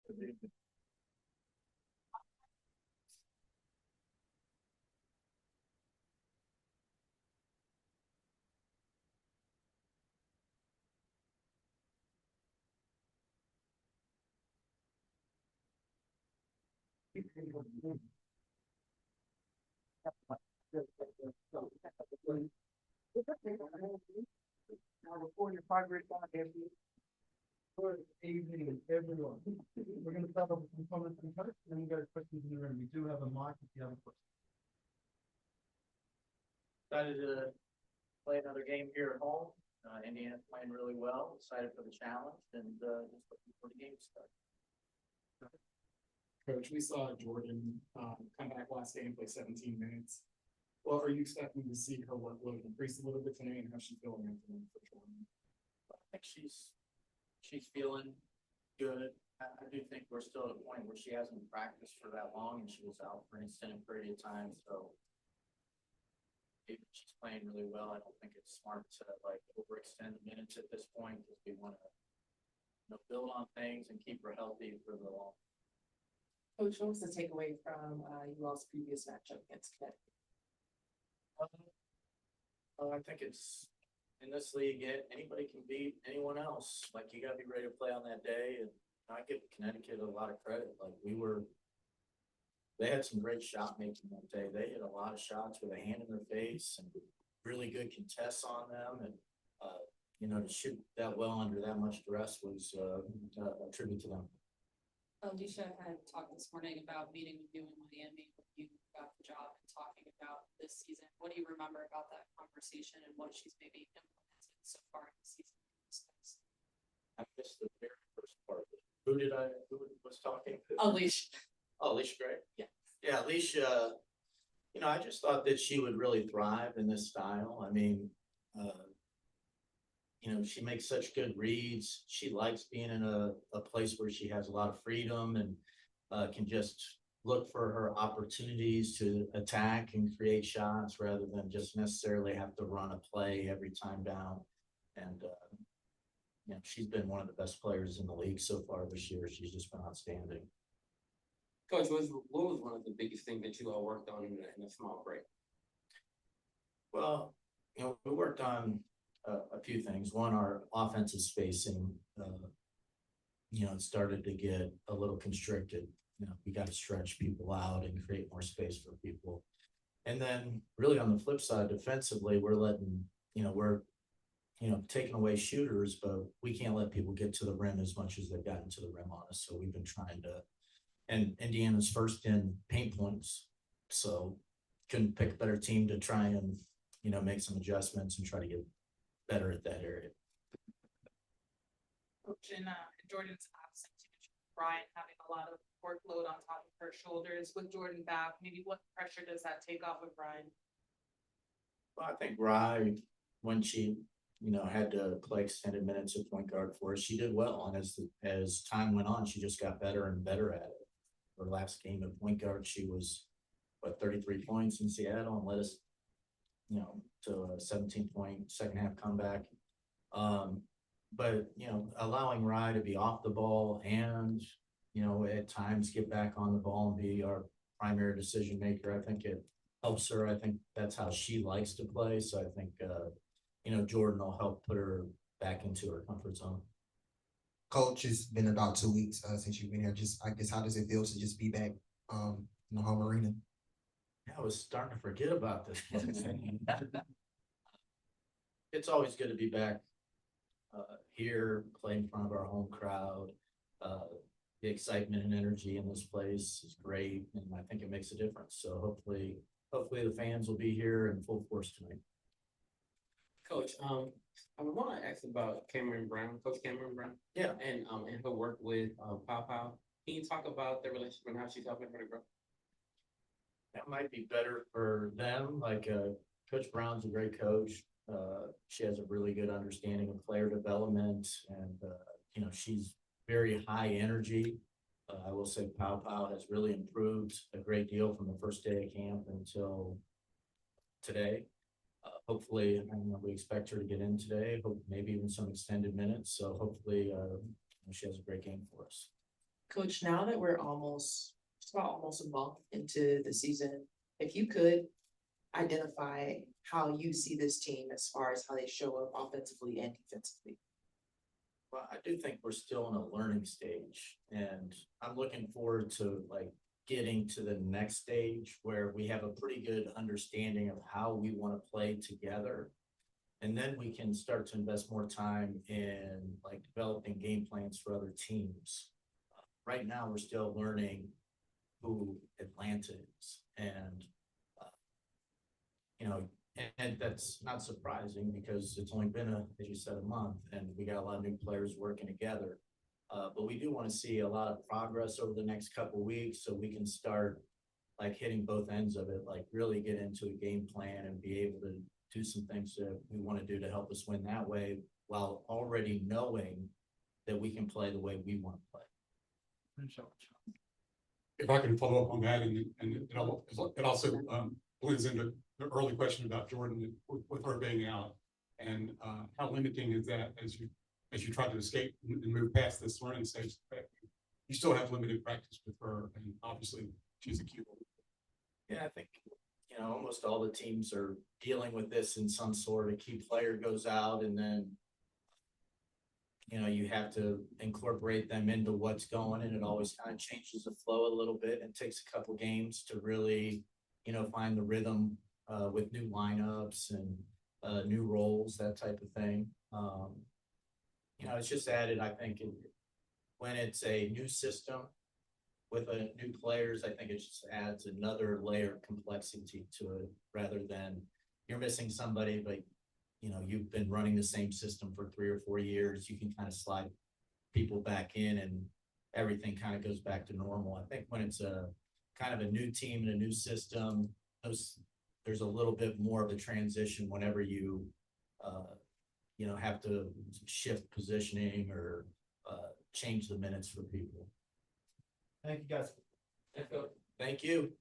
Good evening, everyone. We're going to start off with some comments from coach, and then we'll go to questions in the room. We do have a mic if you have a question. Excited to play another game here at home. Indiana's playing really well. Excited for the challenge and just looking for the game to start. Coach, we saw Jordan come back last game, play 17 minutes. Well, are you expecting to see her workload increase a little bit tonight, and how she's feeling after for Jordan? I think she's feeling good. I do think we're still at a point where she hasn't practiced for that long, and she was out for an extended period of time. So she's playing really well. I don't think it's smart to like overextend the minutes at this point because we want to build on things and keep her healthy for the long. Coach, what was the takeaway from you all's previous matchup against Connecticut? I think it's in this league, anybody can beat anyone else. Like you got to be ready to play on that day. And I give Connecticut a lot of credit. Like they had some great shot making that day. They hit a lot of shots with a hand in their face and really good contests on them. And to shoot that well under that much duress was a tribute to them. Alicia had talked this morning about meeting with you in Miami when you got the job and talking about this season. What do you remember about that conversation and what she's maybe implemented so far in the season? I missed the very first part. Who was talking? Alicia. Oh, Alicia Gray? Yeah. Yeah, Alicia, I just thought that she would really thrive in this style. I mean, she makes such good reads. She likes being in a place where she has a lot of freedom and can just look for her opportunities to attack and create shots rather than just necessarily have to run a play every time down. And, she's been one of the best players in the league so far this year. She's just been outstanding. Coach, what was one of the biggest things that you all worked on in a small break? Well, we worked on a few things. One, our offensive spacing, it started to get a little constricted. We got to stretch people out and create more space for people. And then really on the flip side, defensively, we're letting, we're taking away shooters, but we can't let people get to the rim as much as they've gotten to the rim on us. So we've been trying to, and Indiana's first in paint points. So couldn't pick a better team to try and, make some adjustments and try to get better at that area. Coach, in Jordan's absence, you mentioned Brian having a lot of workload on top of her shoulders. With Jordan back, maybe what pressure does that take off of Brian? Well, I think Rye, when she, had to play extended minutes at point guard for us, she did well. And as time went on, she just got better and better at it. Her last game at point guard, she was 33 points in Seattle and led us, to a 17-point second half comeback. But allowing Rye to be off the ball and, at times get back on the ball and be our primary decision maker, I think it helps her. I think that's how she likes to play. So I think, Jordan will help put her back into her comfort zone. Coach, it's been about 2 weeks since you've been here. I guess, how does it feel to just be back in the home arena? Yeah, I was starting to forget about this. It's always good to be back here, play in front of our home crowd. The excitement and energy in this place is great, and I think it makes a difference. So hopefully the fans will be here in full force tonight. Coach, I want to ask about Cameron Brown, Coach Cameron Brown. Yeah. And her work with Pau. Can you talk about the relationship and how she's helping her to grow? That might be better for them. Like Coach Brown's a great coach. She has a really good understanding of player development, and she's very high energy. I will say Pau has really improved a great deal from the first day of camp until today. Hopefully, we expect her to get in today, maybe even some extended minutes. So hopefully she has a great game for us. Coach, now that we're just about almost a month into the season, if you could identify how you see this team as far as how they show up offensively and defensively. Well, I do think we're still in a learning stage, and I'm looking forward to like getting to the next stage where we have a pretty good understanding of how we want to play together. And then we can start to invest more time in like developing game plans for other teams. Right now, we're still learning who Atlanta is, and and that's not surprising because it's only been as you said, a month, and we got a lot of new players working together. But we do want to see a lot of progress over the next couple weeks so we can start like hitting both ends of it, like really get into a game plan and be able to do some things that we want to do to help us win that way, while already knowing that we can play the way we want to play. If I can follow up on that, and it also bleeds into the early question about Jordan with her being out, and how limiting is that as you try to escape and move past this learning stage. You still have limited practice with her, and obviously she's a key role. Yeah, I think almost all the teams are dealing with this in some sort. A key player goes out, and then you have to incorporate them into what's going, and it always kind of changes the flow a little bit and takes a couple games to really, find the rhythm with new lineups and new roles, that type of thing. It's just added, I think, when it's a new system with new players, I think it just adds another layer of complexity to it, rather than you're missing somebody, but you've been running the same system for 3 or 4 years. You can kind of slide people back in and everything kind of goes back to normal. I think when it's a kind of a new team and a new system, there's a little bit more of a transition whenever you have to shift positioning or change the minutes for people. Thank you, guys. Thank you.